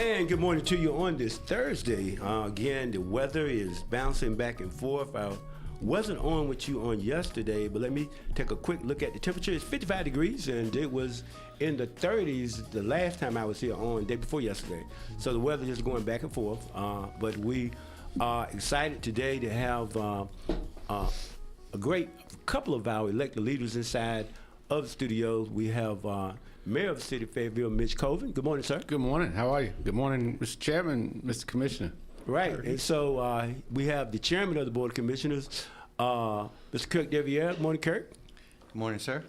And good morning to you on this Thursday. Again, the weather is bouncing back and forth. I wasn't on with you on yesterday, but let me take a quick look at the temperature. It's 55 degrees, and it was in the 30s the last time I was here on day before yesterday. So the weather is going back and forth, but we are excited today to have a great couple of our elected leaders inside of the studios. We have Mayor of the City of Fayetteville, Mitch Colvin. Good morning, sir. Good morning. How are you? Good morning, Mr. Chairman, Mr. Commissioner. Right, and so we have the Chairman of the Board of Commissioners, Mr. Kirk Deviere. Good morning, Kirk. Good morning, sir.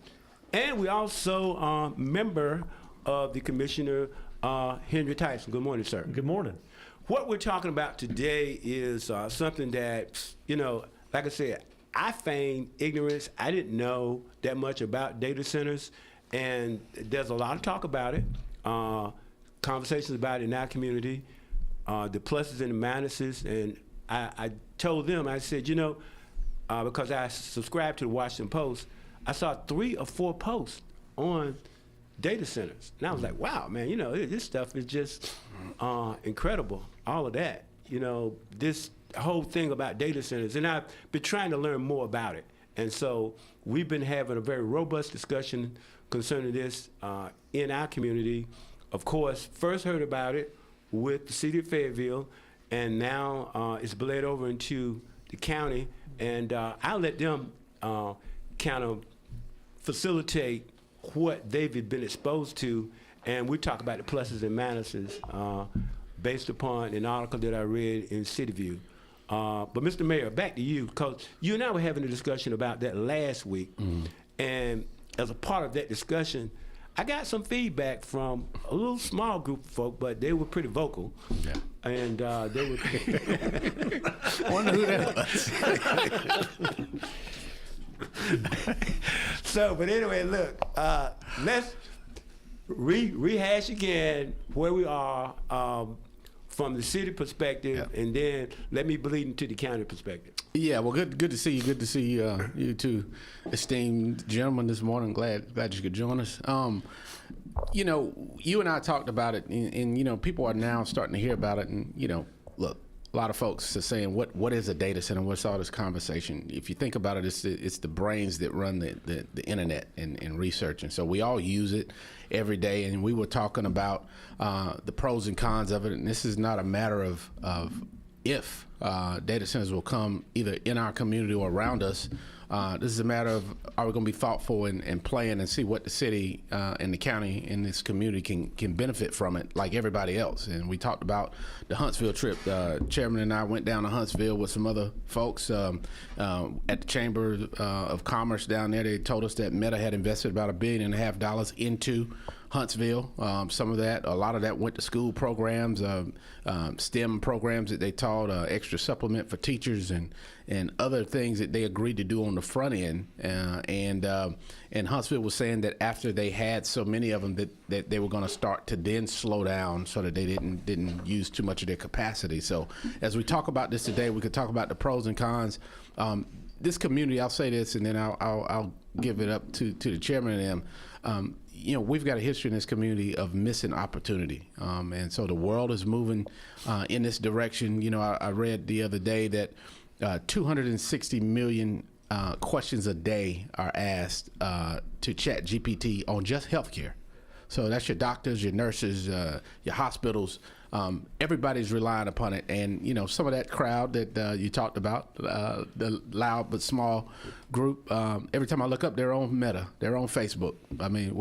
And we also member of the Commissioner, Henry Tyson. Good morning, sir. Good morning. What we're talking about today is something that, you know, like I said, I feigned ignorance. I didn't know that much about data centers, and there's a lot of talk about it, conversations about it in our community, the pluses and the minuses. And I told them, I said, you know, because I subscribe to the Washington Post, I saw 3 or 4 posts on data centers. And I was like, wow, man, you know, this stuff is just incredible, all of that. You know, this whole thing about data centers, and I've been trying to learn more about it. And so we've been having a very robust discussion concerning this in our community. Of course, first heard about it with the city of Fayetteville, and now it's bled over into the county, and I'll let them kind of facilitate what they've been exposed to, and we talk about the pluses and minuses based upon an article that I read in City View. But Mr. Mayor, back to you, because you and I were having a discussion about that last week, and as a part of that discussion, I got some feedback from a little small group of folk, but they were pretty vocal. Yeah. And they were. Wonder who that was. So, but anyway, look, let's rehash again where we are from the city perspective, and then let me bleed into the county perspective. Yeah, well, good to see you. Good to see you two esteemed gentlemen this morning. Glad you could join us. You know, you and I talked about it, and you know, people are now starting to hear about it. And you know, look, a lot of folks are saying, "What is a data center? What's all this conversation?" If you think about it, it's the brains that run the internet and research, and so we all use it every day. And we were talking about the pros and cons of it, and this is not a matter of if data centers will come either in our community or around us. This is a matter of, are we going to be thoughtful and plan and see what the city and the county and this community can benefit from it like everybody else. And we talked about the Huntsville trip. Chairman and I went down to Huntsville with some other folks at the Chamber of Commerce down there. They told us that Meta had invested about $1.5 billion into Huntsville. Some of that, a lot of that went to school programs, STEM programs that they taught, extra supplement for teachers and other things that they agreed to do on the front end. And Huntsville was saying that after they had so many of them that they were going to start to then slow down so that they didn't use too much of their capacity. So as we talk about this today, we could talk about the pros and cons. This community, I'll say this, and then I'll give it up to the chairman and them. You know, we've got a history in this community of missing opportunity. And so the world is moving in this direction. You know, I read the other day that 260 million questions a day are asked to ChatGPT on just healthcare. So that's your doctors, your nurses, your hospitals. Everybody's relying upon it. And, you know, some of that crowd that you talked about, the loud but small group, every time I look up, they're on Meta, they're on Facebook. I mean,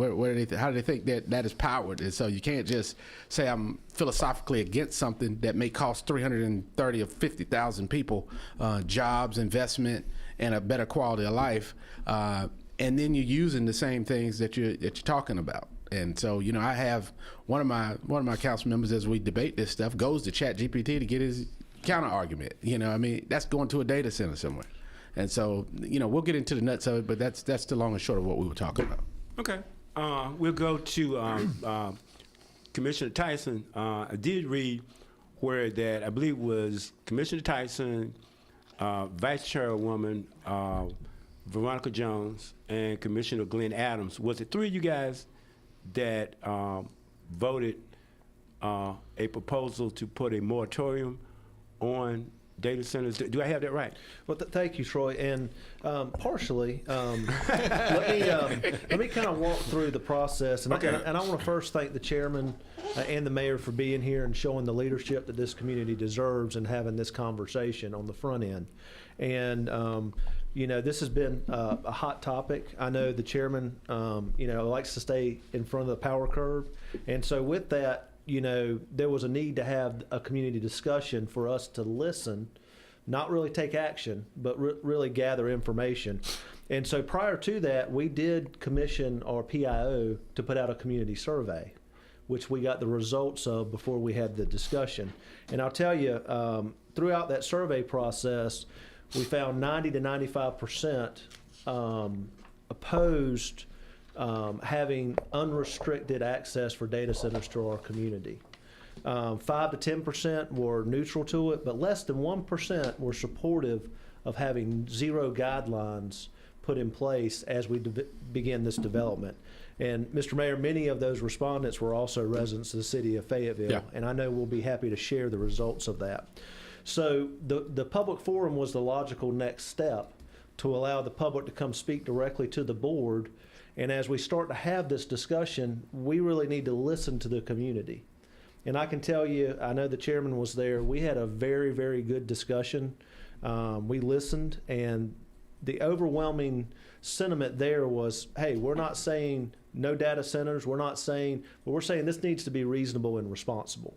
how do they think that is powered? And so you can't just say I'm philosophically against something that may cost 330 or 50,000 people jobs, investment, and a better quality of life. And then you're using the same things that you're talking about. And so, you know, I have one of my council members, as we debate this stuff, goes to ChatGPT to get his counter argument. You know, I mean, that's going to a data center somewhere. And so, you know, we'll get into the nuts of it, but that's the long and short of what we were talking about. Okay, we'll go to Commissioner Tyson. I did read where that I believe was Commissioner Tyson, Vice Chairwoman Veronica Jones, and Commissioner Glenn Adams. Was it 3 of you guys that voted a proposal to put a moratorium on data centers. Do I have that right? Well, thank you, Troy. And partially, let me kind of walk through the process. And, Okay. and I want to first thank the chairman and the mayor for being here and showing the leadership that this community deserves and having this conversation on the front end. And you know, this has been a hot topic. I know the chairman, you know, likes to stay in front of the power curve. And so with that, you know, there was a need to have a community discussion for us to listen, not really take action, but really gather information. And so prior to that, we did commission our PIO to put out a community survey, which we got the results of before we had the discussion. And I'll tell you, throughout that survey process, we found 90 to 95% opposed having unrestricted access for data centers to our community. 5 to 10% were neutral to it, but less than 1% were supportive of having zero guidelines put in place as we begin this development. And Mr. Mayor, many of those respondents were also residents of the city of Fayetteville, Yeah. and I know we'll be happy to share the results of that. So the public forum was the logical next step to allow the public to come speak directly to the board. And as we start to have this discussion, we really need to listen to the community. And I can tell you, I know the chairman was there, we had a very, very good discussion. We listened, and the overwhelming sentiment there was, hey, we're not saying no data centers, we're not saying, but we're saying this needs to be reasonable and responsible.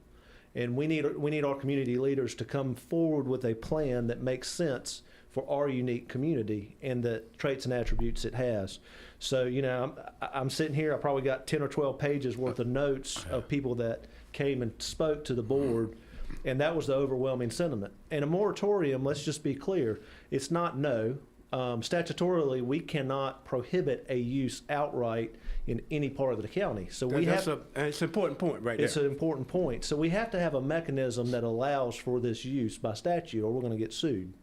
And we need our community leaders to come forward with a plan that makes sense for our unique community and the traits and attributes it has. So, you know, I'm sitting here, I probably got 10 or 12 pages worth of notes of people that came and spoke to the board, and that was the overwhelming sentiment. And a moratorium, let's just be clear, it's not no. Statutorily, we cannot prohibit a use outright in any part of the county. So we It's an important point right there. It's an important point. So we have to have a mechanism that allows for this use by statute, or we're going to get sued.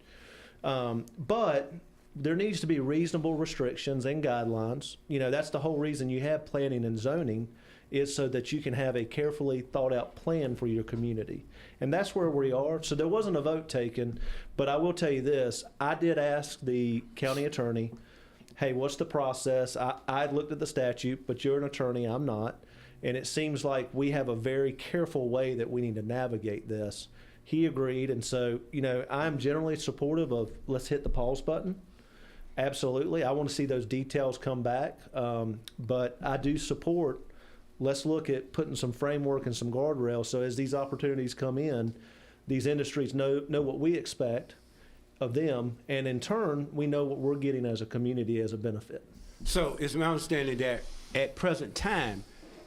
But there needs to be reasonable restrictions and guidelines. You know, that's the whole reason you have planning and zoning, is so that you can have a carefully thought out plan for your community. And that's where we are. So there wasn't a vote taken, but I will tell you this, I did ask the county attorney, hey, what's the process? I looked at the statute, but you're an attorney, I'm not. And it seems like we have a very careful way that we need to navigate this. He agreed, and so, you know, I'm generally supportive of let's hit the pause button. Absolutely, I want to see those details come back, but I do support, let's look at putting some framework and some guardrails, so as these opportunities come in, these industries know what we expect of them, and in turn, we know what we're getting as a community as a benefit. So it's my understanding that at present time,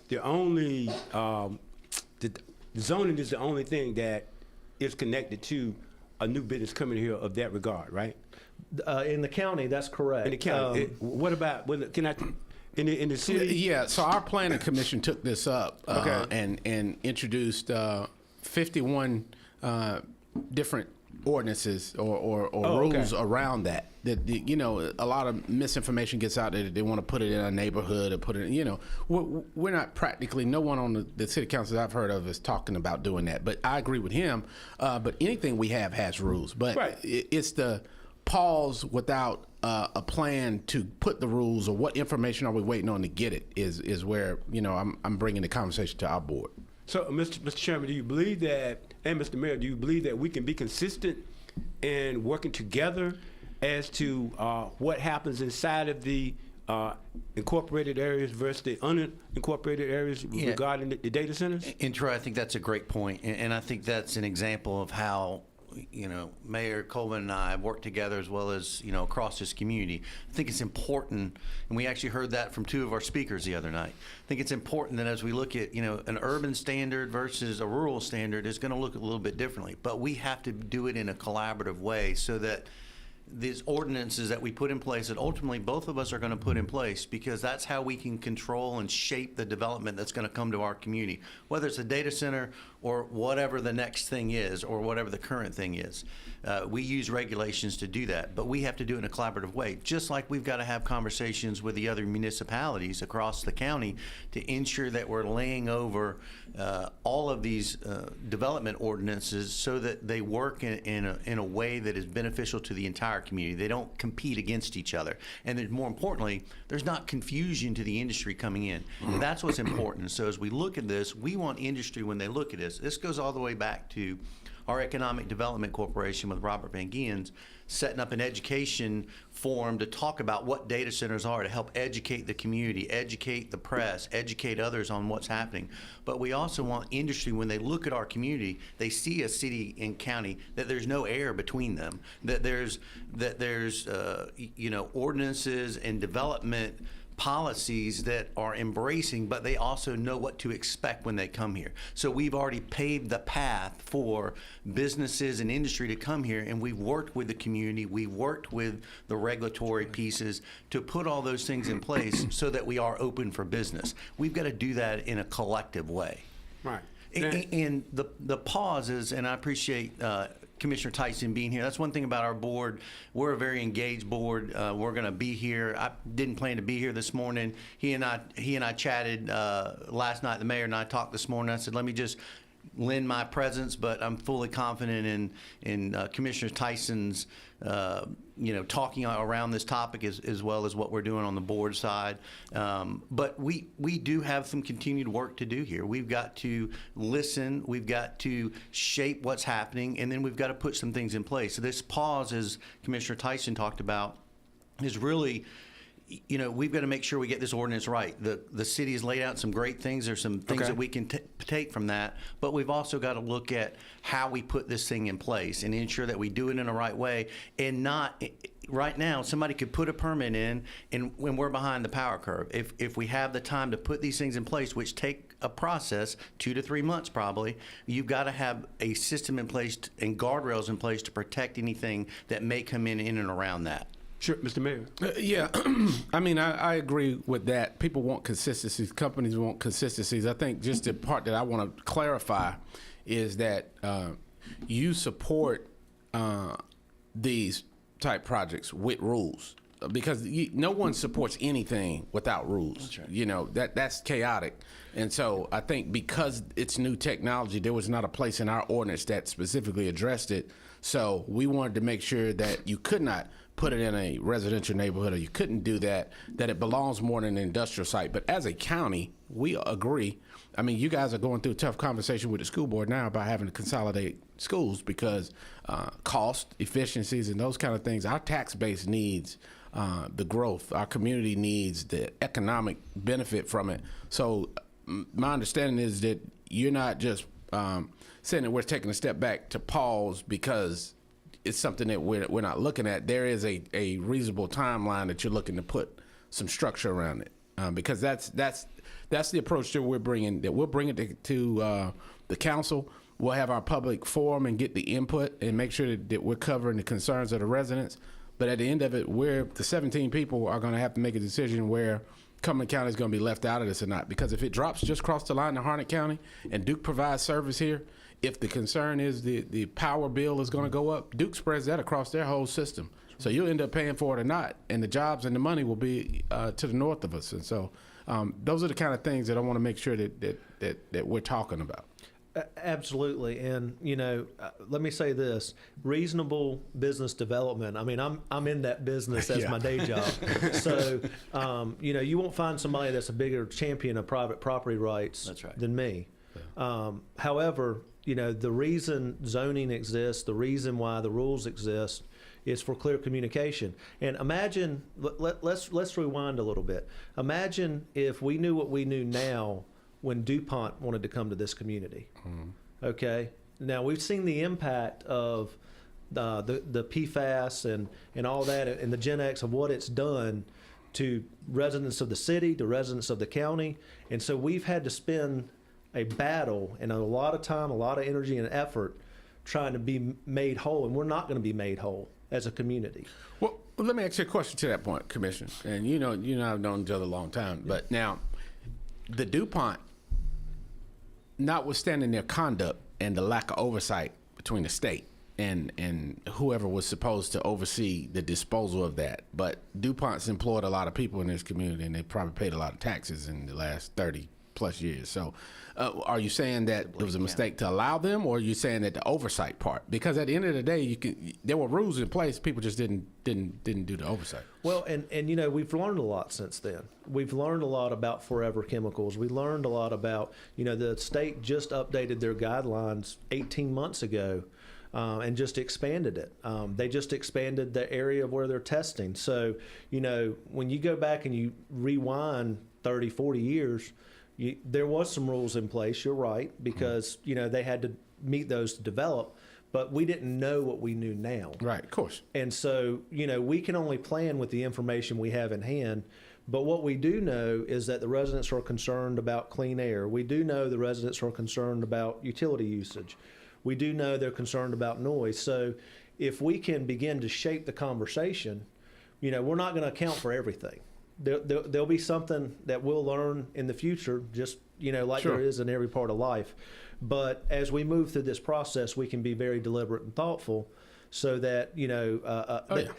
the only the zoning is the only thing that is connected to a new business coming here of that regard, right? In the county, that's correct. In the county. What about in the city? Yeah, so our planning commission took this up Okay. and introduced 51 different ordinances or rules around that. That you know, a lot of misinformation gets out there that they want to put it in a neighborhood or put it in, you know, we're not practically, no one on the city council I've heard of is talking about doing that. But I agree with him. But anything we have has rules. But Right. it's the pause without a plan to put the rules, or what information are we waiting on to get it, is where, you know, I'm bringing the conversation to our board. So, Mr. Chairman, do you believe that, and Mr. Mayor, do you believe that we can be consistent in working together as to what happens inside of the incorporated areas versus the unincorporated areas regarding the data centers? And Troy, I think that's a great point, and I think that's an example of how, you know, Mayor Colvin and I work together, as well as, you know, across this community. I think it's important, and we actually heard that from 2 of our speakers the other night. I think it's important that as we look at, you know, an urban standard versus a rural standard is going to look a little bit differently, but we have to do it in a collaborative way so that these ordinances that we put in place, that ultimately both of us are going to put in place, because that's how we can control and shape the development that's going to come to our community, whether it's a data center or whatever the next thing is, or whatever the current thing is. We use regulations to do that, but we have to do it in a collaborative way, just like we've got to have conversations with the other municipalities across the county to ensure that we're laying over all of these development ordinances so that they work in a way that is beneficial to the entire community. They don't compete against each other. And then more importantly, there's not confusion to the industry coming in. That's what's important. So as we look at this, we want industry, when they look at this goes all the way back to our Economic Development Corporation with Robert Van Giens setting up an education forum to talk about what data centers are, to help educate the community, educate the press, educate others on what's happening. But we also want industry, when they look at our community, they see a city and county, that there's no air between them, that there's ordinances and development policies that are embracing, but they also know what to expect when they come here. So we've already paved the path for businesses and industry to come here, and we've worked with the community, we've worked with the regulatory pieces to put all those things in place so that we are open for business. We've got to do that in a collective way. Right. And the pause is, and I appreciate Commissioner Tyson being here. That's one thing about our board. We're a very engaged board. We're going to be here. I didn't plan to be here this morning. He and I chatted last night. The mayor and I talked this morning. I said, let me just lend my presence, but I'm fully confident in Commissioner Tyson's talking around this topic as well as what we're doing on the board side. But we do have some continued work to do here. We've got to listen, we've got to shape what's happening, and then we've got to put some things in place. So this pause, as Commissioner Tyson talked about, is really, we've got to make sure we get this ordinance right. The city has laid out some great things. There's some things that we can take from that, but we've also got to look at how we put this thing in place and ensure that we do it in the right way, and not right now somebody could put a permit in and when we're behind the power curve. If we have the time to put these things in place, which take a process, 2 to 3 months probably, you've got to have a system in place and guardrails in place to protect anything that may come in and around that. Sure, Mr. Mayor. Yeah, I mean, I agree with that. People want consistencies. Companies want consistencies. I think just the part that I want to clarify is that you support these type projects with rules, because no one supports anything without rules. That's right. That's chaotic. And so I think because it's new technology, there was not a place in our ordinance that specifically addressed it. So we wanted to make sure that you could not put it in a residential neighborhood, or you couldn't do that it belongs more in an industrial site. But as a county, we agree. I mean, you guys are going through a tough conversation with the school board now about having to consolidate schools because cost, efficiencies, and those kind of things. Our tax base needs the growth. Our community needs the economic benefit from it. So my understanding is that you're not just saying that we're taking a step back to pause because it's something that we're not looking at. There is a reasonable timeline that you're looking to put some structure around it, because that's the approach that we're bringing. That we'll bring it to the council. We'll have our public forum and get the input and make sure that we're covering the concerns of the residents. But at the end of it, the 17 people are going to have to make a decision where Cumberland County is going to be left out of this or not. Because if it drops just across the line to Harnett County and Duke provides service here, if the concern is the power bill is going to go up, Duke spreads that across their whole system. So you'll end up paying for it or not, and the jobs and the money will be to the north of us. And so those are the kind of things that I want to make sure that we're talking about. Absolutely. And, let me say this, reasonable business development. I mean, I'm in that business as my day job. So, you won't find somebody that's a bigger champion of private property rights than me. Yeah. However, the reason zoning exists, the reason why the rules exist is for clear communication. And imagine, let's rewind a little bit. Imagine if we knew what we knew now when DuPont wanted to come to this community. Mm-hmm. Okay? Now, we've seen the impact of the PFAS and all that, and the Gen X of what it's done to residents of the city, to residents of the county. And so we've had to spend a battle and a lot of time, a lot of energy and effort trying to be made whole, and we're not going to be made whole as a community. Well, let me ask you a question to that point, Commissioner. And you and I have known each other a long time, but now the DuPont notwithstanding their conduct and the lack of oversight between the state and whoever was supposed to oversee the disposal of that. But DuPont's employed a lot of people in this community, and they probably paid a lot of taxes in the last 30 plus years. So are you saying that it was a mistake to allow them, or are you saying that the oversight part? Because at the end of the day, there were rules in place, people just didn't do the oversight. Well, and you know, we've learned a lot since then. We've learned a lot about forever chemicals. We learned a lot about, you know, the state just updated their guidelines 18 months ago. And just expanded it. They just expanded the area of where they're testing. So, you know, when you go back and you rewind 30, 40 years, there was some rules in place, you're right, because, you know, they had to meet those to develop, but we didn't know what we knew now. Right, of course. And so, you know, we can only plan with the information we have in hand. But what we do know is that the residents are concerned about clean air. We do know the residents are concerned about utility usage. We do know they're concerned about noise. So if we can begin to shape the conversation, you know, we're not going to account for everything. There'll be something that we'll learn in the future, just, you know, like Sure. there is in every part of life. But as we move through this process, we can be very deliberate and thoughtful so that, you know,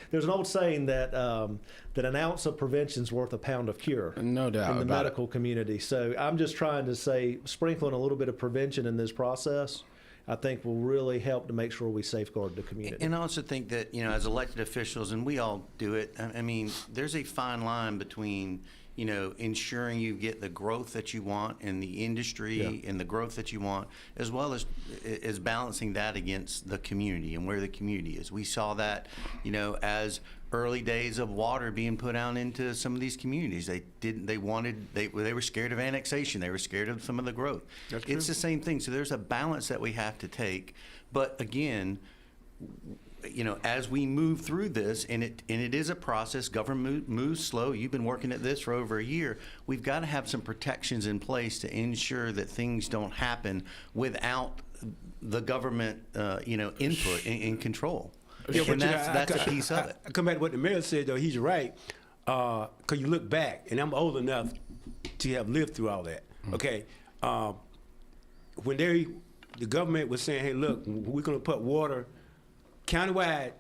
there's an old saying that that an ounce of prevention is worth a pound of cure. No doubt in the about medical community. So I'm just trying to say, sprinkling a little bit of prevention in this process, I think will really help to make sure we safeguard the community. And I also think that, you know, as elected officials, and we all do it, I mean, there's a fine line between, you know, ensuring you get the growth that you want in the industry and the growth that you want, as well as balancing that against the community and where the community is. We saw that, you know, as early days of water being put out into some of these communities. They were scared of annexation. They were scared of some of the growth. That's It's true. the same thing. So there's a balance that we have to take. But again, you know, as we move through this, and it is a process, government moves slow. You've been working at this for over a year. We've got to have some protections in place to ensure that things don't happen without the government, you know, input and control. Yeah, but And that's a piece of it. I come back to what the mayor said, though. He's right. Because you look back, and I'm old enough to have lived through all that. Okay. When the government was saying, hey, look, we're going to put water countywide,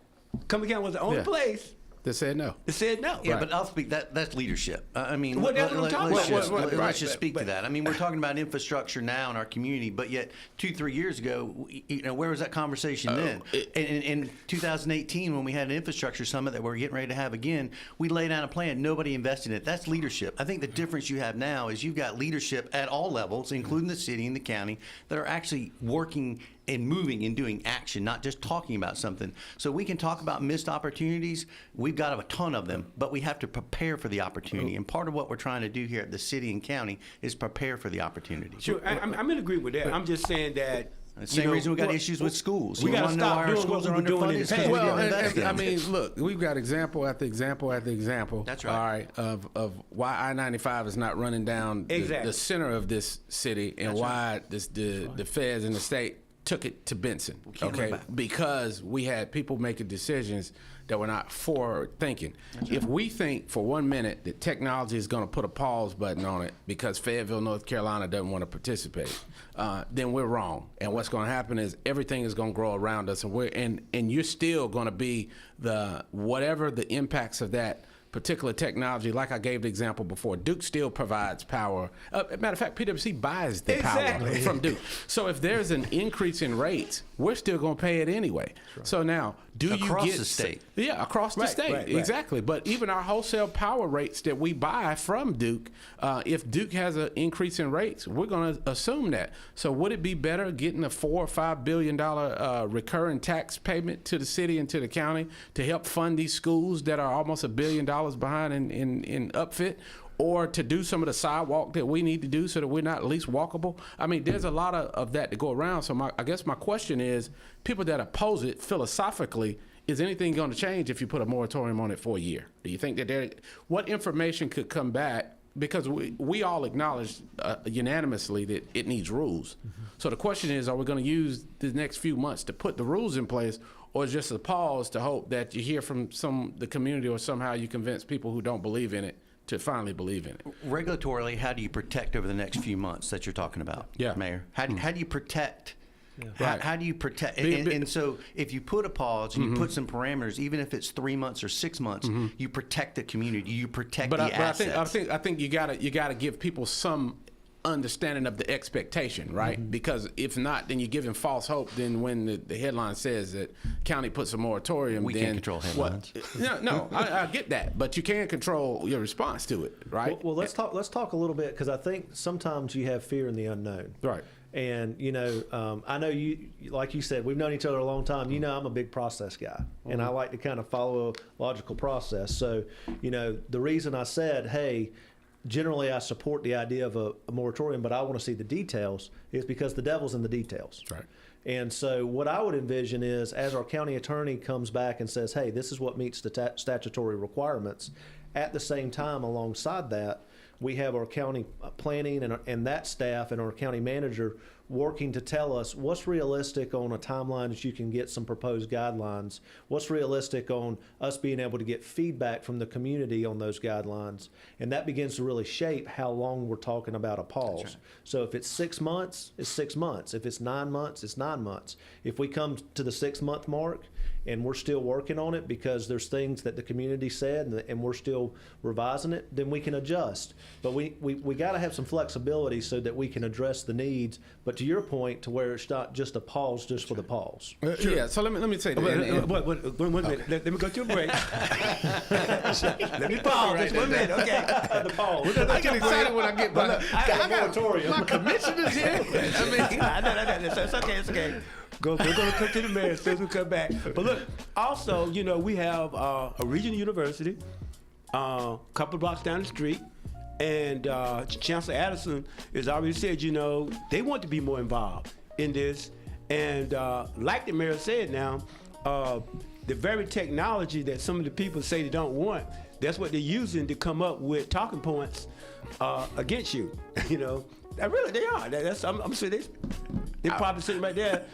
Cumberland County was the only Yeah. place They said no. that said no. Yeah, but I'll speak. That's leadership. I mean, Well, that's what I'm talking let's about. just, let's just Right, speak to but- that. I mean, we're talking about infrastructure now in our community, but yet 2-3 years ago, you know, where was that conversation then? In 2018, when we had an infrastructure summit that we're getting ready to have again, we laid out a plan. Nobody invested in it. That's leadership. I think the difference you have now is you've got leadership at all levels, including the city and the county, that are actually working and moving and doing action, not just talking about something. So we can talk about missed opportunities. We've got a ton of them, but we have to prepare for the opportunity. And part of what we're trying to do here at the city and county is prepare for the opportunity. Sure, I'm in agreement with that. I'm just saying that. The same reason we got issues with schools. We You got to wanna know stop why our doing schools what are we were doing in underfunded? the It's 'cause past. we Well, didn't invest in I them. mean, look, we've got example after example after example. That's right. All right, of why I-95 is not running down Exactly. the center of this city, and That's why the feds and the state took it to Benson. can't look Okay, back. because we had people making decisions that were not forward thinking. If we think for 1 minute that technology is going to put a pause button on it because Fayetteville, North Carolina doesn't want to participate, then we're wrong. And what's going to happen is everything is going to grow around us, and you're still going to be whatever the impacts of that particular technology, like I gave the example before, Duke still provides power. Matter of fact, PwC buys the power Exactly. from Duke. So if there's an increase in rates, we're still going to pay it anyway. So now, do Across you get the state. Yeah, across the Right, state, right. exactly. But even our wholesale power rates that we buy from Duke, if Duke has an increase in rates, we're going to assume that. So would it be better getting a $4 or $5 billion recurring tax payment to the city and to the county to help fund these schools that are almost $1 billion behind in upfit? Or to do some of the sidewalk that we need to do so that we're not at least walkable? I mean, there's a lot of that to go around. So I guess my question is, people that oppose it philosophically, is anything going to change if you put a moratorium on it for a year? Do you think that what information could come back? Because we all acknowledge unanimously that it needs rules. So the question is, are we going to use the next few months to put the rules in place, or is just a pause to hope that you hear from the community, or somehow you convince people who don't believe in it to finally believe in it. Regulatorily, how do you protect over the next few months that you're talking about, Yeah. Mayor? How do you protect? Right. How do you protect? Be- And so, if you put a pause and you put some parameters, even if it's 3 months or 6 months, you protect the community. You protect the assets. I think you gotta give people some understanding of the expectation, right? Because if not, then you're giving false hope. Then when the headline says that county puts a moratorium, We then can't control headlines. No, I get that, but you can control your response to it, right? Well, let's talk a little bit, because I think sometimes you have fear in the unknown. Right. And I know you, like you said, we've known each other a long time. I'm a big process guy, and I like to kind of follow a logical process. So, the reason I said, hey, generally I support the idea of a moratorium, but I want to see the details, is because the devil's in the details. Right. And so what I would envision is, as our county attorney comes back and says, hey, this is what meets the statutory requirements, at the same time, alongside that, we have our county planning and that staff and our county manager working to tell us what's realistic on a timeline that you can get some proposed guidelines, what's realistic on us being able to get feedback from the community on those guidelines. And that begins to really shape how long we're talking about a pause. Right. So if it's 6 months, it's 6 months. If it's 9 months, it's 9 months. If we come to the 6 month mark and we're still working on it because there's things that the community said and we're still revising it, then we can adjust. But we got to have some flexibility so that we can address the needs. But to your point, to where it's not just a pause just for the pause. Yeah, so let me say that. Wait a minute. Let me go to a break. Let me pause. Just 1 minute. Okay. The pause. I get excited when I get my commissioners here. I mean, no. It's okay. It's okay. We're going to come to the mayor as soon as we come back. But look, also, we have a regional university, a couple of blocks down the street, and Chancellor Addison has already said, they want to be more involved in this. And like the mayor said now, the very technology that some of the people say they don't want, that's what they're using to come up with talking points against you. Really, they are. I'm sure they're probably sitting right there.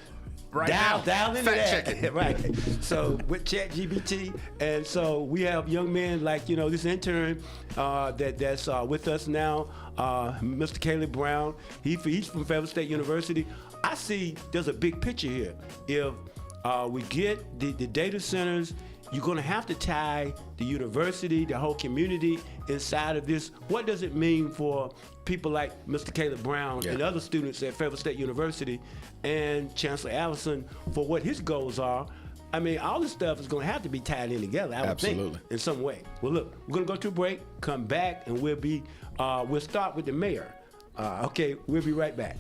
Right down into that. Checking. Right. So with ChatGPT, and so we have young men like this intern that's with us now, Mr. Caleb Brown. He's from Fayetteville State University. I see there's a big picture here. If we get the data centers, you're going to have to tie the university, the whole community inside of this. What does it mean for people like Mr. Caleb Brown and other students at Fayetteville State University and Chancellor Allison for what his goals are? I mean, all this stuff is going to have to be tied in together, I would think, in some way. Well, look, we're going to go to a break, come back, and we'll start with the mayor. Okay, we'll be right back.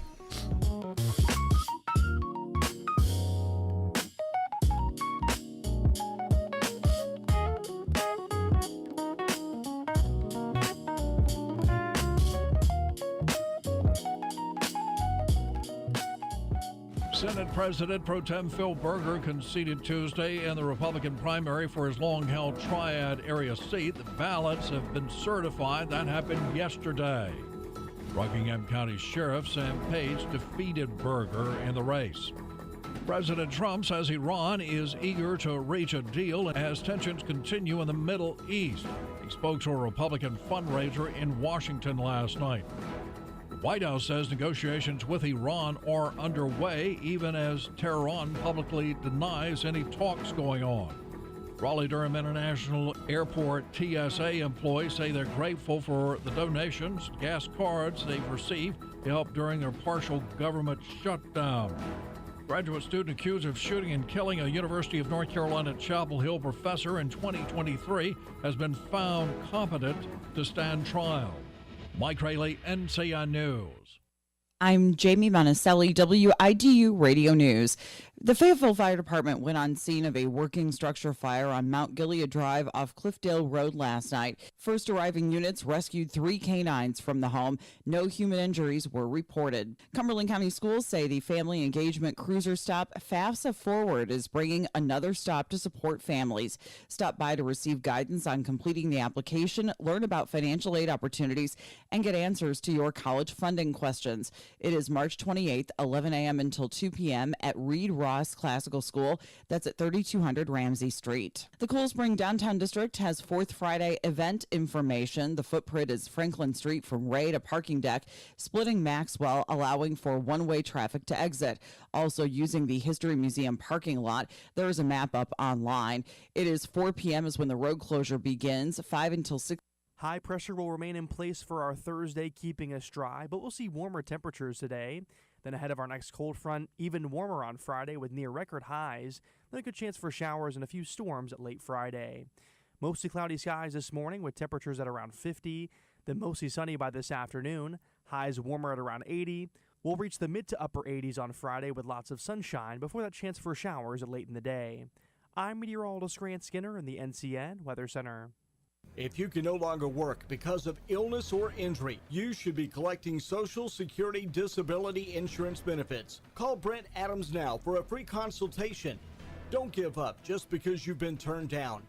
Senate President Pro Tem Phil Berger conceded Tuesday in the Republican primary for his long-held Triad area seat. The ballots have been certified. That happened yesterday. Rockingham County Sheriff Sam Page defeated Berger in the race. President Trump says Iran is eager to reach a deal as tensions continue in the Middle East. He spoke to a Republican fundraiser in Washington last night. The White House says negotiations with Iran are underway, even as Tehran publicly denies any talks going on. Raleigh-Durham International Airport TSA employees say they're grateful for the donations, gas cards they've received to help during their partial government shutdown. Graduate student accused of shooting and killing a University of North Carolina Chapel Hill professor in 2023 has been found competent to stand trial. Mike Rayleigh, NCI News. I'm Jamie Monticelli, WIDU Radio News. The Fayetteville Fire Department went on scene of a working structure fire on Mount Gilead Drive off Cliffdale Road last night. First arriving units rescued 3 canines from the home. No human injuries were reported. Cumberland County Schools say the Family Engagement Cruiser Stop FAFSA Forward is bringing another stop to support families. Stop by to receive guidance on completing the application, learn about financial aid opportunities, and get answers to your college funding questions. It is March 28th, 11 a.m. until 2 p.m. at Reed Rock Cross Classical School. That's at 3200 Ramsey Street. The Cool Spring Downtown District has Fourth Friday event information. The footprint is Franklin Street from Ray to Parking Deck, splitting Maxwell, allowing for one-way traffic to exit. Also using the History Museum parking lot, there is a map up online. It is 4 p.m. is when the road closure begins, 5 until 6. High pressure will remain in place for our Thursday, keeping us dry, but we'll see warmer temperatures today. Then ahead of our next cold front, even warmer on Friday with near record highs, then a good chance for showers and a few storms at late Friday. Mostly cloudy skies this morning with temperatures at around 50, then mostly sunny by this afternoon, highs warmer at around 80. We'll reach the mid to upper 80s on Friday with lots of sunshine before that chance for showers late in the day. I'm meteorologist Grant Skinner in the NCN Weather Center. If you can no longer work because of illness or injury, you should be collecting Social Security disability insurance benefits. Call Brent Adams now for a free consultation. Don't give up just because you've been turned down.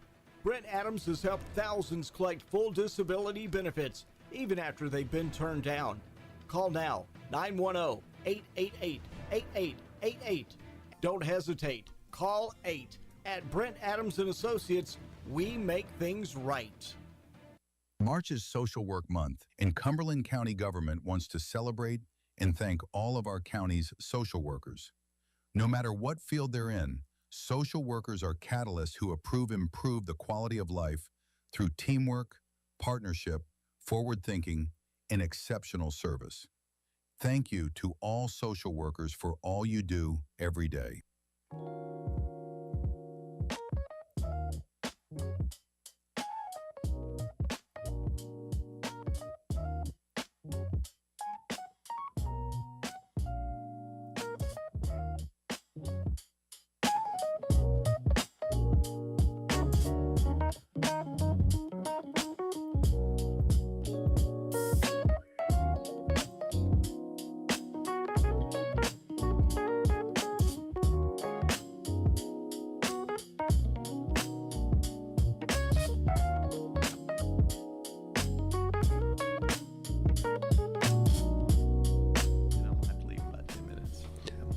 Brent Adams has helped thousands collect full disability benefits even after they've been turned down. Call now, 910-888-8888. Don't hesitate. Call 8. At Brent Adams & Associates, we make things right. March is Social Work Month, and Cumberland County government wants to celebrate and thank all of our county's social workers. No matter what field they're in, social workers are catalysts who improve the quality of life through teamwork, partnership, forward thinking, and exceptional service. Thank you to all social workers for all you do every day.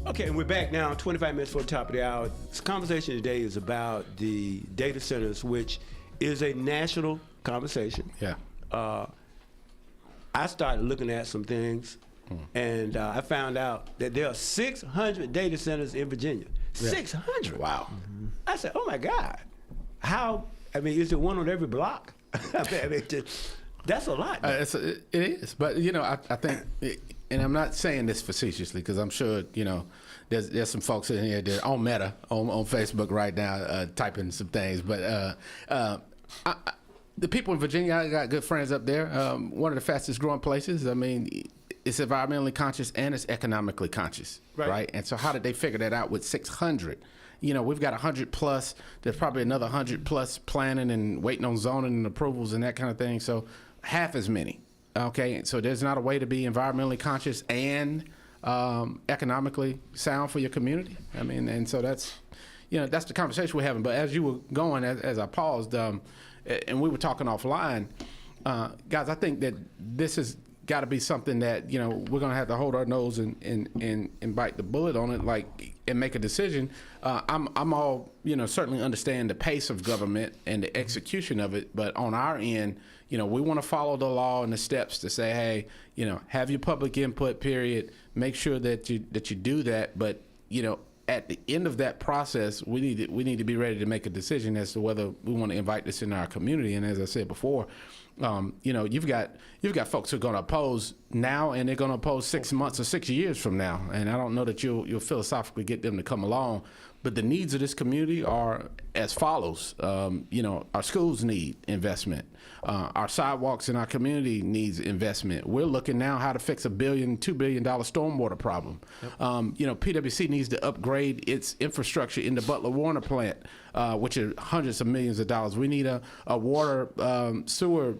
Okay, and we're back now, 25 minutes for the top of the hour. This conversation today is about the data centers, which is a national conversation. Yeah. I started looking at some things, and I found out that there are 600 data centers in Virginia. Yeah. 600. Wow. I said, oh my God. Is it one on every block? That's a lot. It is, but I think, and I'm not saying this facetiously because I'm sure there's some folks in here that on Meta on Facebook right now typing some things, but the people in Virginia, I got good friends up there. One of the fastest growing places. I mean, it's environmentally conscious and it's economically conscious, right? And so how did they figure that out with 600? We've got 100 plus. There's probably another 100 plus planning and waiting on zoning and approvals and that kind of thing. So half as many. Okay, so there's not a way to be environmentally conscious and economically sound for your community. I mean, and so that's the conversation we're having. But as you were going, as I paused, and we were talking offline, guys, I think that this has got to be something that we're going to have to hold our nose and bite the bullet on it, and make a decision. I'm all certainly understand the pace of government and the execution of it, but on our end, we want to follow the law and the steps to say, hey, have your public input period, make sure that you do that, but at the end of that process, we need to be ready to make a decision as to whether we want to invite this in our community. And as I said before, you've got folks who are going to oppose now, and they're going to oppose 6 months or 6 years from now. And I don't know that you'll philosophically get them to come along. But the needs of this community are as follows. Our schools need investment. Our sidewalks in our community needs investment. We're looking now how to fix $2 billion stormwater problem. Yep. PwC needs to upgrade its infrastructure in the Butler Warner plant, which are hundreds of millions of dollars. We need a water sewer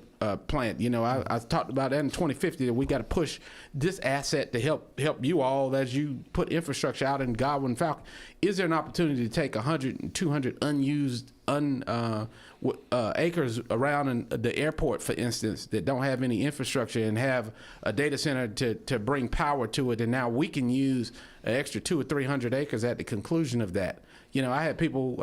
plant. I talked about that in 2050, that we got to push this asset to help you all as you put infrastructure out in Godwin Falcon. Is there an opportunity to take 100 and 200 unused unused acres around the airport, for instance, that don't have any infrastructure and have a data center to bring power to it, and now we can use an extra 200 or 300 acres at the conclusion of that. You know, I had people,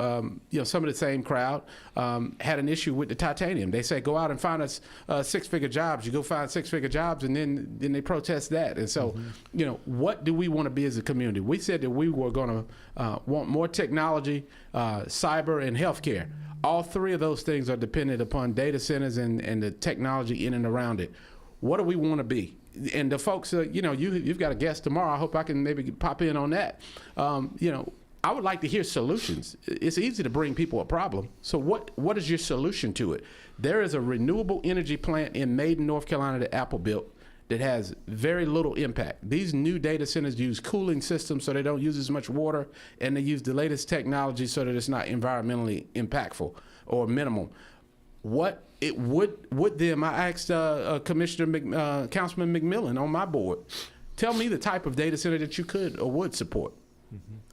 some of the same crowd had an issue with the titanium. They say, go out and find us six-figure jobs. You go find six-figure jobs, and then they protest that. And so, what do we want to be as a community? We said that we were going to want more technology, cyber, and healthcare. All three of those things are dependent upon data centers and the technology in and around it. What do we want to be? And the folks, you've got a guest tomorrow. I hope I can maybe pop in on that. I would like to hear solutions. It's easy to bring people a problem. So what is your solution to it? There is a renewable energy plant in Maiden, North Carolina that Apple built that has very little impact. These new data centers use cooling systems so they don't use as much water, and they use the latest technology so that it's not environmentally impactful or minimal. What it would them, I asked Councilman McMillan on my board, tell me the type of data center that you could or would support.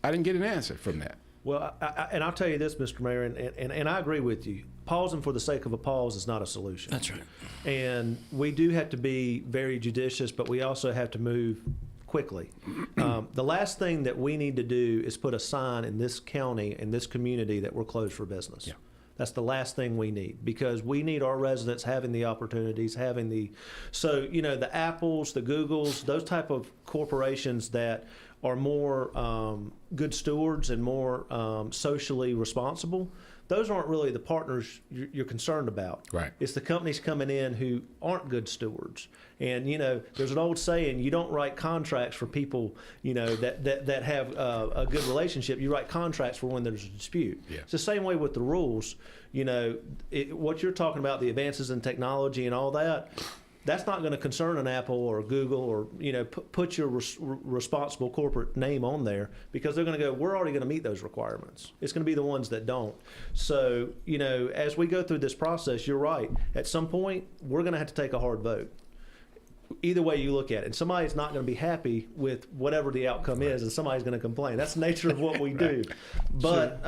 I didn't get an answer from that. Well, and I'll tell you this, Mr. Mayor, and I agree with you. Pausing for the sake of a pause is not a solution. That's right. And we do have to be very judicious, but we also have to move quickly. The last thing that we need to do is put a sign in this county, in this community, that we're closed for business. Yeah. That's the last thing we need, because we need our residents having the opportunities, so, the Apples, the Googles, those type of corporations that are more good stewards and more socially responsible, those aren't really the partners you're concerned about. Right. It's the companies coming in who aren't good stewards. And, there's an old saying, you don't write contracts for people, that have a good relationship. You write contracts for when there's a dispute. Yeah. It's the same way with the rules. What you're talking about, the advances in technology and all that, that's not going to concern an Apple or a Google or, put your responsible corporate name on there, because they're going to go, we're already going to meet those requirements. It's going to be the ones that don't. So, as we go through this process, you're right. At some point, we're going to have to take a hard vote. Either way you look at it. And somebody's not going to be happy with whatever the outcome is, and somebody's going to complain. That's the nature of what we do. But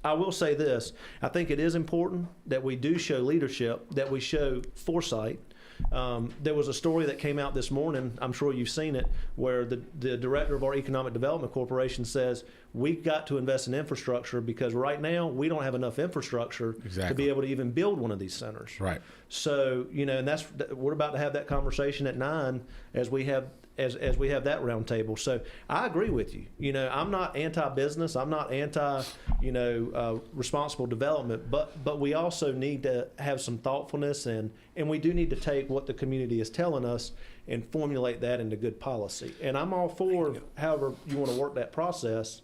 I will say this. I think it is important that we do show leadership, that we show foresight. There was a story that came out this morning, I'm sure you've seen it, where the director of our Economic Development Corporation says, we've got to invest in infrastructure, because right now we don't have enough infrastructure to be able to even build one of these centers. Right. So, and we're about to have that conversation at 9 as we have that roundtable. So I agree with you. I'm not anti-business. I'm not anti, responsible development. But we also need to have some thoughtfulness, and we do need to take what the community is telling us and formulate that into good policy. And I'm all for however you want to work that process.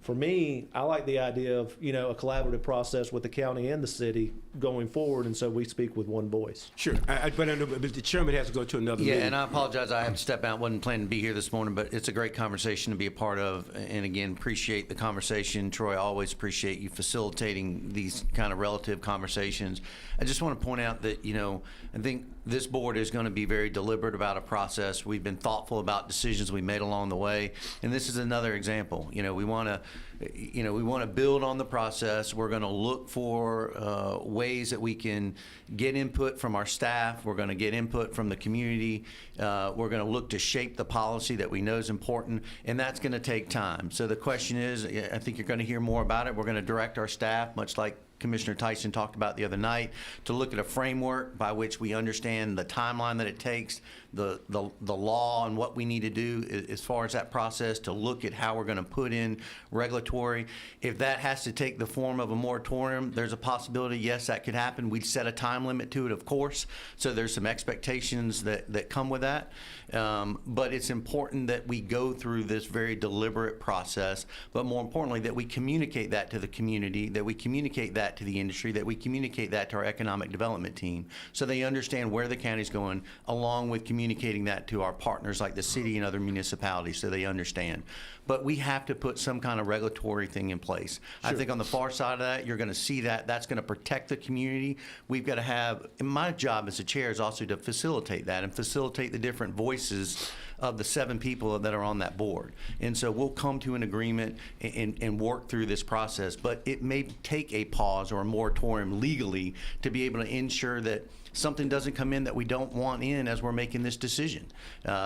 For me, I like the idea of, a collaborative process with the county and the city going forward, and so we speak with one voice. Sure, but the chairman has to go to another meeting. Yeah, and I apologize. I have to step out. Wasn't planning to be here this morning, but it's a great conversation to be a part of. And again, appreciate the conversation. Troy, I always appreciate you facilitating these kind of relative conversations. I just want to point out that, I think this board is going to be very deliberate about a process. We've been thoughtful about decisions we made along the way, and this is another example. We want to build on the process. We're going to look for ways that we can get input from our staff. We're going to get input from the community. We're going to look to shape the policy that we know is important, and that's going to take time. So the question is, I think you're going to hear more about it. We're going to direct our staff, much like Commissioner Tyson talked about the other night, to look at a framework by which we understand the timeline that it takes, the law and what we need to do as far as that process, to look at how we're going to put in regulatory. If that has to take the form of a moratorium, there's a possibility, yes, that could happen. We'd set a time limit to it, of course, so there's some expectations that come with that. But it's important that we go through this very deliberate process, but more importantly, that we communicate that to the community, that we communicate that to the industry, that we communicate that to our economic development team, so they understand where the county's going, along with communicating that to our partners like the city and other municipalities, so they understand. But we have to put some kind of regulatory thing in place. Sure. I think on the far side of that, you're going to see that. That's going to protect the community. We've got to have, and my job as a chair is also to facilitate that and facilitate the different voices of the 7 people that are on that board. And so we'll come to an agreement and work through this process. But it may take a pause or a moratorium legally to be able to ensure that something doesn't come in that we don't want in as we're making this decision.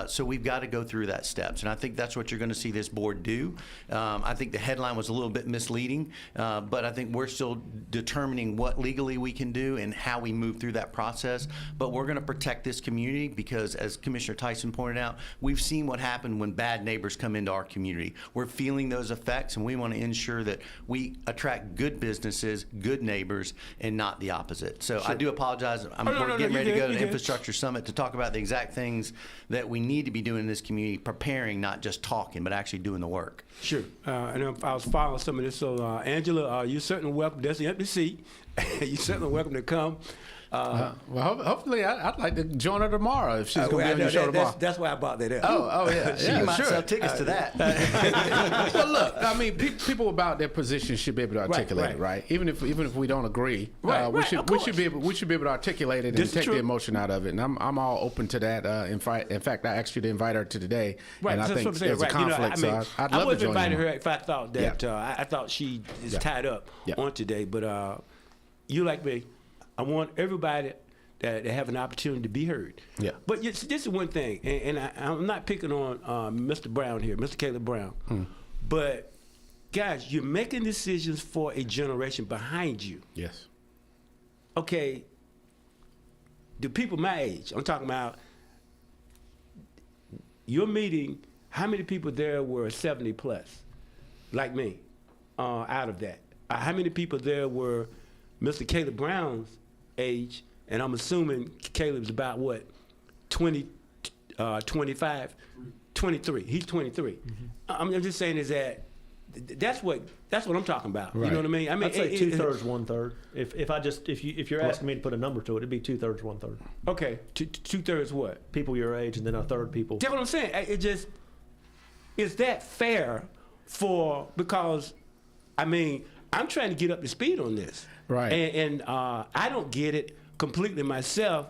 So we've got to go through that steps. And I think that's what you're going to see this board do. I think the headline was a little bit misleading, but I think we're still determining what legally we can do and how we move through that process. But we're going to protect this community because, as Commissioner Tyson pointed out, we've seen what happened when bad neighbors come into our community. We're feeling those effects, and we want to ensure that we attract good businesses, good neighbors, and not the opposite. So I do apologize. We're getting ready to go to the Infrastructure Summit to talk about the exact things that we need to be doing in this community, preparing, not just talking, but actually doing the work. Sure. And if I was following some of this, so Angela, you're certainly welcome. There's the empty seat. You're certainly welcome to come. Well, hopefully, I'd like to join her tomorrow if she's going to be on your show tomorrow. That's why I brought that up. Oh, yeah. You might sure. sell tickets to that. Well, look, I mean, people about their position should be able to articulate it, right? Even if we don't agree, we should be able to articulate it and take the emotion out of it. And I'm all open to that. In fact, I asked you to invite her to today, and I think there's a conflict. So I'd love to join you. I would invite her if I thought that I thought she is tied up on today. But you like me, I want everybody that have an opportunity to be heard. Yeah. But this is one thing, and I'm not picking on Mr. Brown here, Mr. Caleb Brown. But guys, you're making decisions for a generation behind you. Yes. Okay. The people my age, I'm talking about your meeting, how many people there were 70 plus, like me, out of that? How many people there were Mr. Caleb Brown's age, and I'm assuming Caleb's about what, 20, 25, 23. He's 23. I'm just saying is that that's what I'm talking about. Right. You know what I mean? I mean, I'd say 2/3, 1/3. If you're asking me to put a number to it, it'd be 2/3, 1/3. Okay, 2/3 what? People your age, and then 1/3 people. That's what I'm saying. Is that fair because I mean, I'm trying to get up to speed on this. Right. And I don't get it completely myself.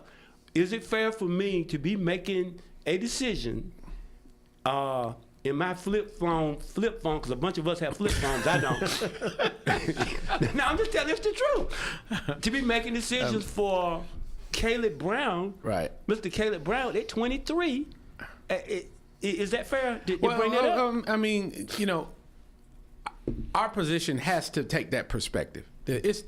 Is it fair for me to be making a decision in my flip phone, because a bunch of us have flip phones, I don't. No, I'm just telling you the truth. To be making decisions for Caleb Brown, right? Mr. Caleb Brown at 23. Is that fair? Did you bring that up? I mean, our position has to take that perspective. It's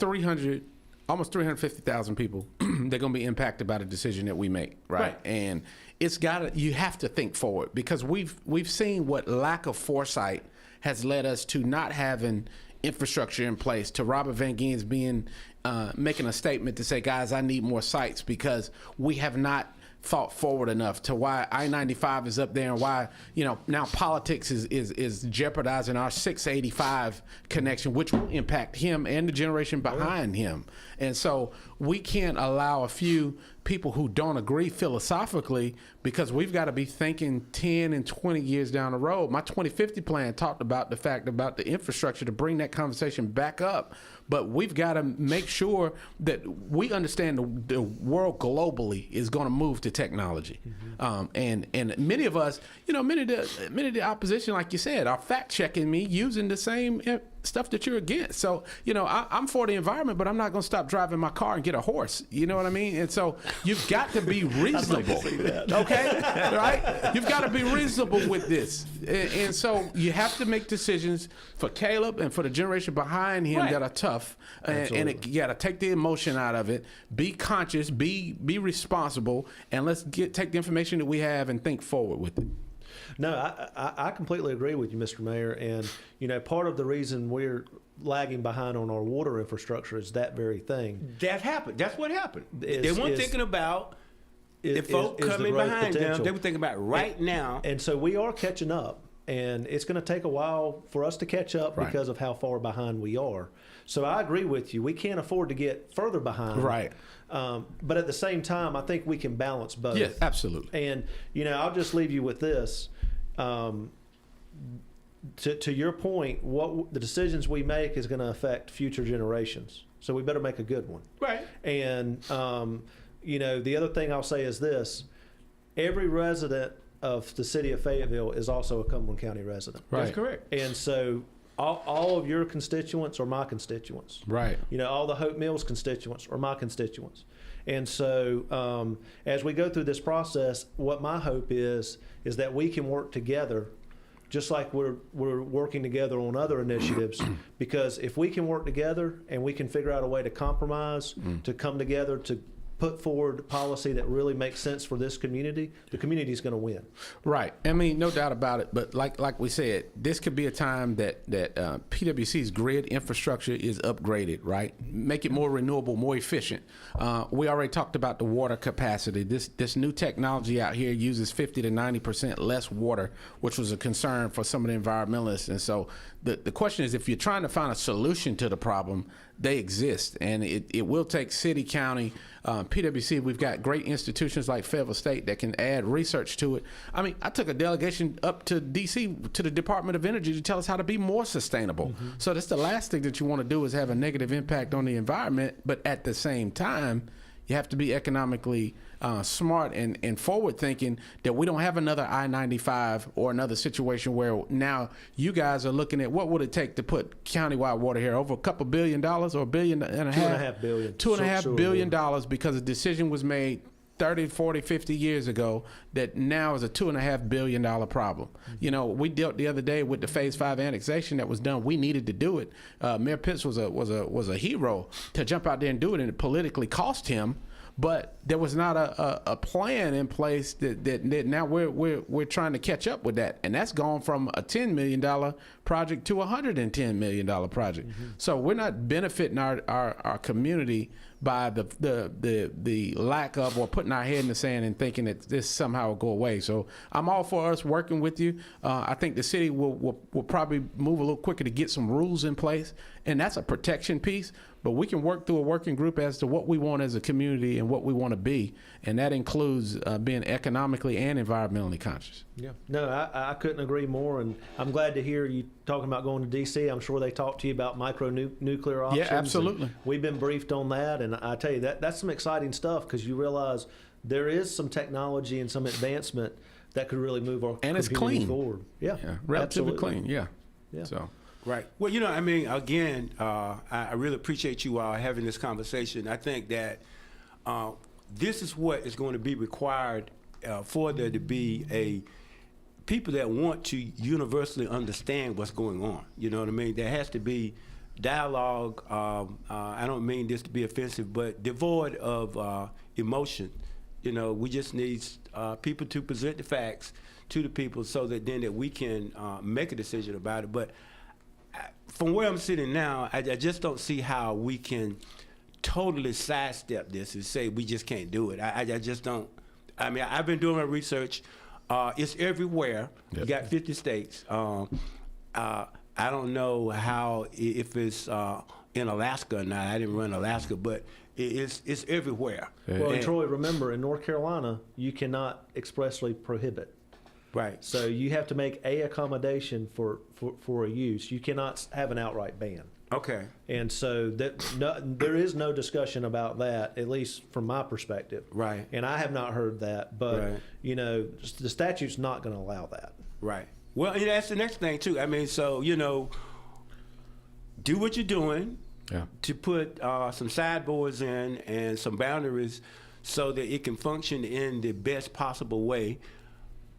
almost 350,000 people. They're going to be impacted by the decision that we make, right? And you have to think forward, because we've seen what lack of foresight has led us to not having infrastructure in place, to Robert Van Geen's making a statement to say, guys, I need more sites, because we have not thought forward enough to why I-95 is up there, and why now politics is jeopardizing our 685 connection, which will impact him and the generation behind him. And so we can't allow a few people who don't agree philosophically, because we've got to be thinking 10 and 20 years down the road. My 2050 plan talked about the fact about the infrastructure to bring that conversation back up. But we've got to make sure that we understand the world globally is going to move to technology. And many of us, many of the opposition, like you said, are fact checking me using the same stuff that you're against. So, I'm for the environment, but I'm not going to stop driving my car and get a horse. You know what I mean? And so you've got to be reasonable. Okay? Right? You've got to be reasonable with this. And so you have to make decisions for Caleb and for the generation behind him that are tough. And you got to take the emotion out of it. Be conscious, be responsible, and let's take the information that we have and think forward with it. No, I completely agree with you, Mr. Mayor. And, part of the reason we're lagging behind on our water infrastructure is that very thing. That happened. That's what happened. They weren't thinking about the folk coming behind them. They were thinking about now. And so we are catching up. And it's going to take a while for us to catch up because of how far behind we are. So I agree with you. We can't afford to get further behind. Right. But at the same time, I think we can balance both. Yes, absolutely. And, I'll just leave you with this. To your point, what the decisions we make is going to affect future generations. So we better make a good one. Right. And, the other thing I'll say is this. Every resident of the city of Fayetteville is also a Cumberland County resident. Right. That's correct. And so all of your constituents are my constituents. Right. You know, all the Hope Mills constituents are my constituents. And so as we go through this process, what my hope is that we can work together just like we're working together on other initiatives, because if we can work together and we can figure out a way to compromise, to come together, to put forward policy that really makes sense for this community, the community is going to win. Right. I mean, no doubt about it. But like we said, this could be a time that PwC's grid infrastructure is upgraded, right? Make it more renewable, more efficient. We already talked about the water capacity. This new technology out here uses 50 to 90% less water, which was a concern for some of the environmentalists. And so the question is, if you're trying to find a solution to the problem, they exist, and it will take city, county, PwC. We've got great institutions like Fayetteville State that can add research to it. I mean, I took a delegation up to D.C. to the Department of Energy to tell us how to be more sustainable. So that's the last thing that you want to do, is have a negative impact on the environment, but at the same time, you have to be economically smart and forward thinking, that we don't have another I-95 or another situation where now you guys are looking at what would it take to put countywide water here, over $2 billion or $1.5 billion? $2.5 billion. $2.5 billion, because a decision was made 30, 40, 50 years ago that now is a $2.5 billion problem. You know, we dealt the other day with the Phase 5 annexation that was done. We needed to do it. Mayor Pitts was a hero to jump out there and do it, and it politically cost him. But there was not a plan in place that now we're trying to catch up with that, and that's gone from a $10 million project to a $110 million project. So we're not benefiting our community by the lack of, or putting our head in the sand and thinking that this somehow will go away. So I'm all for us working with you. I think the city will probably move a little quicker to get some rules in place, and that's a protection piece. But we can work through a working group as to what we want as a community and what we want to be, and that includes being economically and environmentally conscious. Yeah. No, I couldn't agree more, and I'm glad to hear you talking about going to D.C. I'm sure they talked to you about nuclear options. Yeah, absolutely. We've been briefed on that, and I tell you, that's some exciting stuff, because you realize there is some technology and some advancement that could really move our and it's community clean forward. Yeah, relatively absolutely. clean. Yeah. Yeah. So. Right. Well, you know, I mean, again, I really appreciate you having this conversation. I think that this is what is going to be required for there to be people that want to universally understand what's going on. You know what I mean? There has to be dialogue. I don't mean this to be offensive, but devoid of emotion. You know, we just need people to present the facts to the people so that then that we can make a decision about it. But from where I'm sitting now, I just don't see how we can totally sidestep this and say we just can't do it. I just don't. I mean, I've been doing my research. It's everywhere. You got 50 states. I don't know how, if it's in Alaska or not. I didn't run Alaska, but it's everywhere. Well, and Troy, remember, in North Carolina, you cannot expressly prohibit. Right. So you have to make a accommodation for a use. You cannot have an outright ban. Okay. And so there is no discussion about that, at least from my perspective. Right. And I have not heard that, but Right. you know, the statute's not going to allow that. Right. Well, and that's the next thing too. I mean, so you know, do what you're doing to put some sideboards in and some boundaries so that it can function in the best possible way.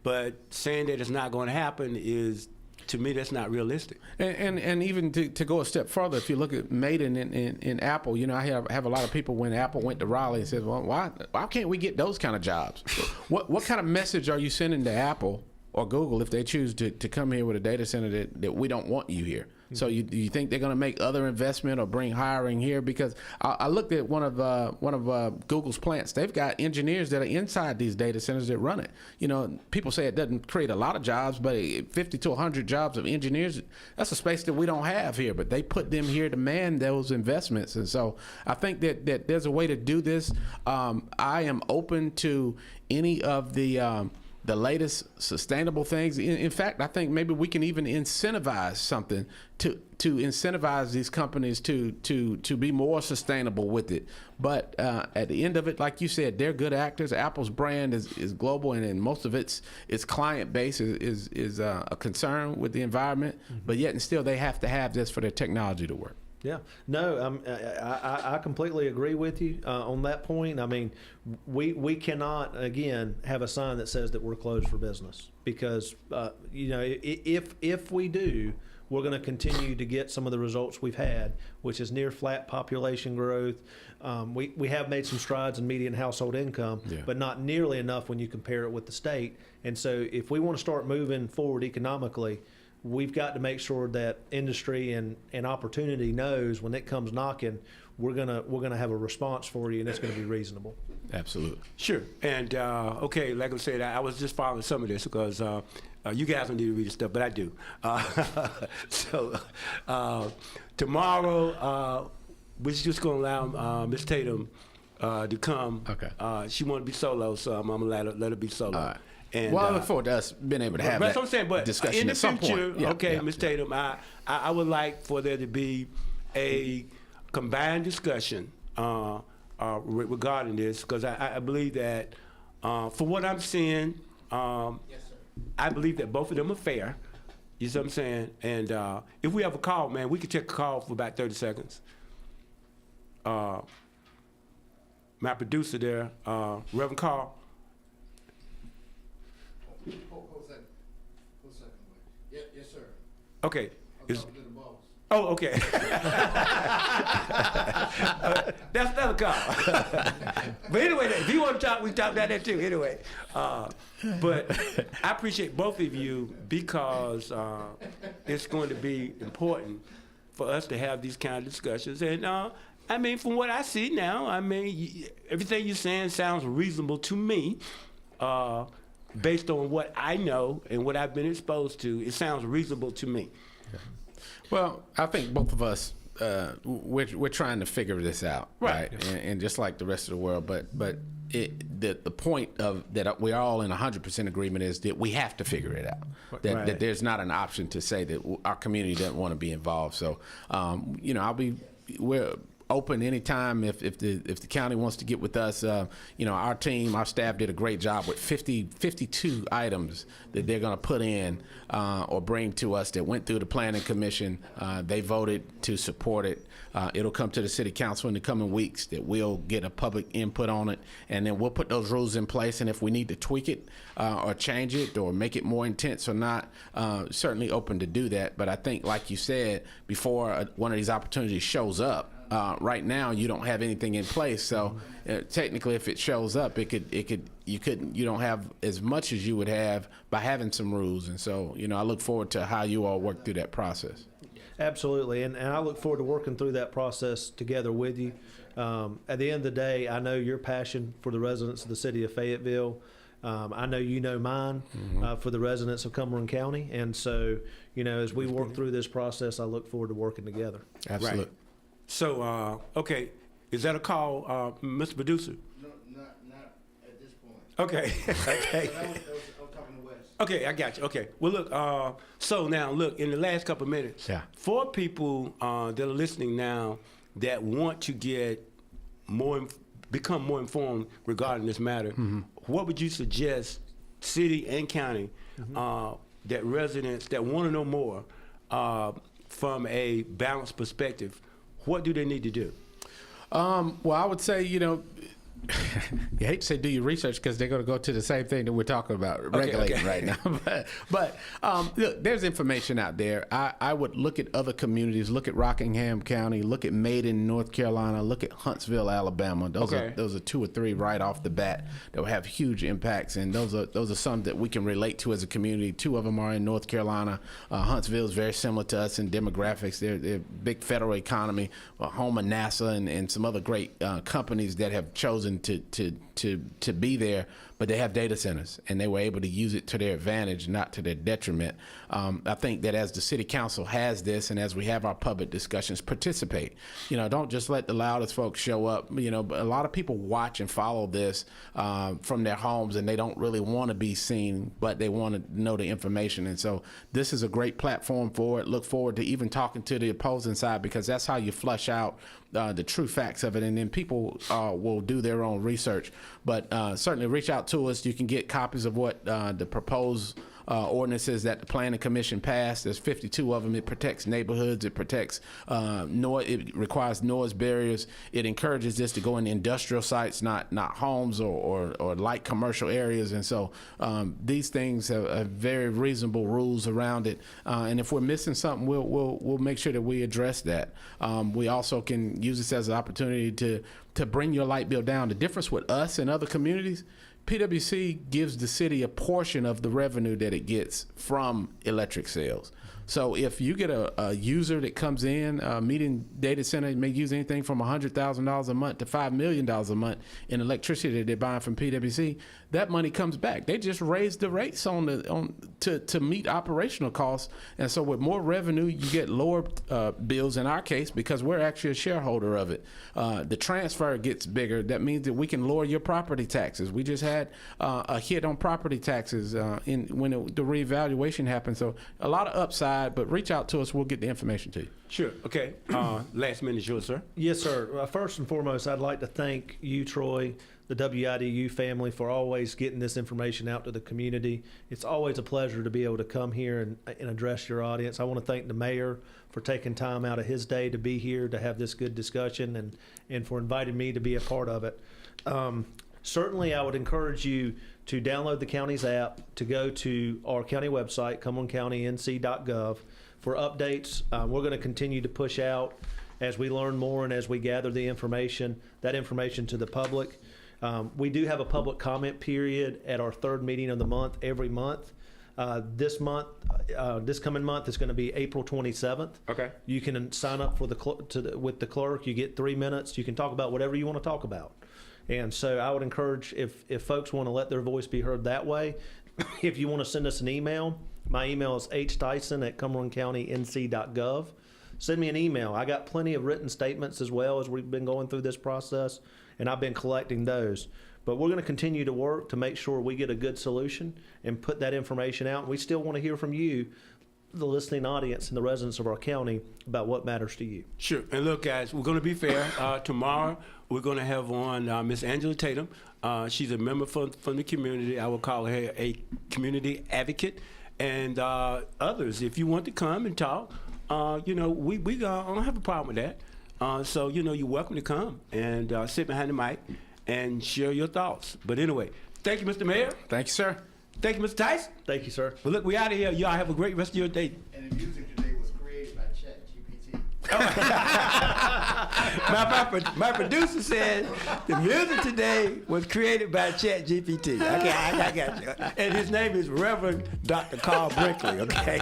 But saying that it's not going to happen is, to me, that's not realistic. And even to go a step further, if you look at Maiden in Apple, you know, I have a lot of people when Apple went to Raleigh and said, well, why can't we get those kind of jobs? What kind of message are you sending to Apple or Google if they choose to come here with a data center that we don't want you here? So you think they're going to make other investment or bring hiring here? Because I looked at one of Google's plants. They've got engineers that are inside these data centers that run it. You know, people say it doesn't create a lot of jobs, but 50 to 100 jobs of engineers, that's a space that we don't have here. But they put them here to man those investments. And so I think that there's a way to do this. I am open to any of the the latest sustainable things. In fact, I think maybe we can even incentivize something to incentivize these companies to be more sustainable with it. But at the end of it, like you said, they're good actors. Apple's brand is global, and most of its client base is a concern with the environment. But yet and still, they have to have this for their technology to work. Yeah, no, I completely agree with you on that point. I mean, we cannot, again, have a sign that says that we're closed for business, because you know, if we do, we're going to continue to get some of the results we've had, which is near flat population growth. We have made some strides in median household income, but not nearly enough when you compare it with the state. And so if we want to start moving forward economically, we've got to make sure that industry and opportunity knows when it comes knocking, we're gonna have a response for you, and it's going to be reasonable. Absolutely. Sure. And okay, like I said, I was just following some of this because you guys don't need to read the stuff, but I do. So tomorrow, we're just going to allow Ms. Tatum to come. Okay. She want to be solo, so I'm going to let her be solo. All right. And, well, I look forward to us being able to have that's that what I'm saying, but discussion in the at some future, point. Yeah, okay, yeah, Ms. Tatum, I would like for there to be a combined discussion regarding this, because I believe that, for what I'm seeing, I believe that both of them are fair. You see what I'm saying? And if we have a call, man, we could take a call for about 30 seconds. My producer there, Reverend Carl. Hold a second. Yes, sir. Okay. I'm talking to the boss. Oh, okay. That's another call. But anyway, if you want to talk, we talk about that too. Anyway, but I appreciate both of you, because it's going to be important for us to have these kind of discussions. And I mean, from what I see now, I mean, everything you're saying sounds reasonable to me. Based on what I know and what I've been exposed to, it sounds reasonable to me. Well, I think both of us, we're trying to figure this out, right? And just like the rest of the world, but the point of that we're all in 100% agreement is that we have to figure it out. That there's not an option to say that our community doesn't want to be involved. So, you know, we're open anytime if the county wants to get with us. You know, our team, our staff did a great job with 52 items that they're going to put in or bring to us that went through the planning commission. They voted to support it. It'll come to the city council in the coming weeks that we'll get a public input on it, and then we'll put those rules in place. And if we need to tweak it or change it or make it more intense or not, certainly open to do that. But I think, like you said, before one of these opportunities shows up, right now you don't have anything in place, so technically if it shows up, you don't have as much as you would have by having some rules. And so, you know, I look forward to how you all work through that process. Absolutely, and I look forward to working through that process together with you. At the end of the day, I know your passion for the residents of the city of Fayetteville. I know you know mine for the residents of Cumberland County, and so, you know, as we work through this process, I look forward to working together. Absolutely. Right. So, okay, is that a call, Mr. Producer? No, not at this point. Okay, okay. I was talking to Wes. Okay, I got you. Okay. Well, look, so now, look, in the last couple of minutes, for people that are listening now that want to get become more informed regarding this matter, what would you suggest, city and county, that residents that want to know more from a balanced perspective, what do they need to do? Well, I would say, you know, you hate to say do your research because they're going to go to the same thing that we're talking about regulating right now. But look, there's information out there. I would look at other communities, look at Rockingham County, look at Maiden, North Carolina, look at Huntsville, Alabama. Those are 2 or 3 right off the bat that will have huge impacts, and those are some that we can relate to as a community. 2 of them are in North Carolina. Huntsville is very similar to us in demographics. They're a big federal economy, home of NASA and some other great companies that have chosen to be there. but they have data centers, and they were able to use it to their advantage, not to their detriment. I think that as the city council has this, and as we have our public discussions, participate. Don't just let the loudest folks show up. But a lot of people watch and follow this from their homes, and they don't really want to be seen, but they want to know the information. And so this is a great platform for it. Look forward to even talking to the opposing side, because that's how you flush out the true facts of it, and then people will do their own research. But certainly reach out to us. You can get copies of what the proposed ordinances that the Planning Commission passed. There's 52 of them. It protects neighborhoods. It protects noise. It requires noise barriers. It encourages this to go in industrial sites, not homes or light commercial areas. And so these things have very reasonable rules around it. And if we're missing something, we'll make sure that we address that. We also can use this as an opportunity to bring your light bill down. The difference with us and other communities, PwC gives the city a portion of the revenue that it gets from electric sales. So if you get a user that comes in, a median data center may use anything from $100,000 a month to $5 million a month in electricity that they're buying from PwC, that money comes back. They just raised the rates to meet operational costs. And so with more revenue, you get lower bills in our case, because we're actually a shareholder of it. The transfer gets bigger. That means that we can lower your property taxes. We just had a hit on property taxes when the reevaluation happened. So a lot of upside, but reach out to us. We'll get the information to you. Sure. Okay. Last minute, yours, sir. Yes, sir. First and foremost, I'd like to thank you, Troy, the WIDU family, for always getting this information out to the community. It's always a pleasure to be able to come here and address your audience. I want to thank the mayor for taking time out of his day to be here to have this good discussion, and for inviting me to be a part of it. Certainly, I would encourage you to download the county's app, to go to our county website, cumberlandcountync.gov, for updates. We're going to continue to push out as we learn more and as we gather the information, that information to the public. We do have a public comment period at our third meeting of the month every month. This coming month is going to be April 27th. Okay. You can sign up for with the clerk. You get 3 minutes. You can talk about whatever you want to talk about. And so I would encourage, if folks want to let their voice be heard that way, if you want to send us an email, my email is htyson@cumberlandcountync.gov. Send me an email. I got plenty of written statements as well as we've been going through this process, and I've been collecting those. But we're going to continue to work to make sure we get a good solution and put that information out. We still want to hear from you, the listening audience and the residents of our county, about what matters to you. Sure. And look, guys, we're going to be fair. Tomorrow, we're going to have on Miss Angela Tatum. She's a member from the community. I would call her a community advocate. And others, if you want to come and talk, we don't have a problem with that. So, you're welcome to come and sit behind the mic and share your thoughts. But anyway, thank you, Mr. Mayor. Thank you, sir. Thank you, Mr. Tyson. Thank you, sir. Well, look, we out of here. Y'all have a great rest of your day. And the music today was created by ChatGPT. My producer said the music today was created by ChatGPT. Okay, I got you. And his name is Reverend Dr. Carl Brinkley, okay?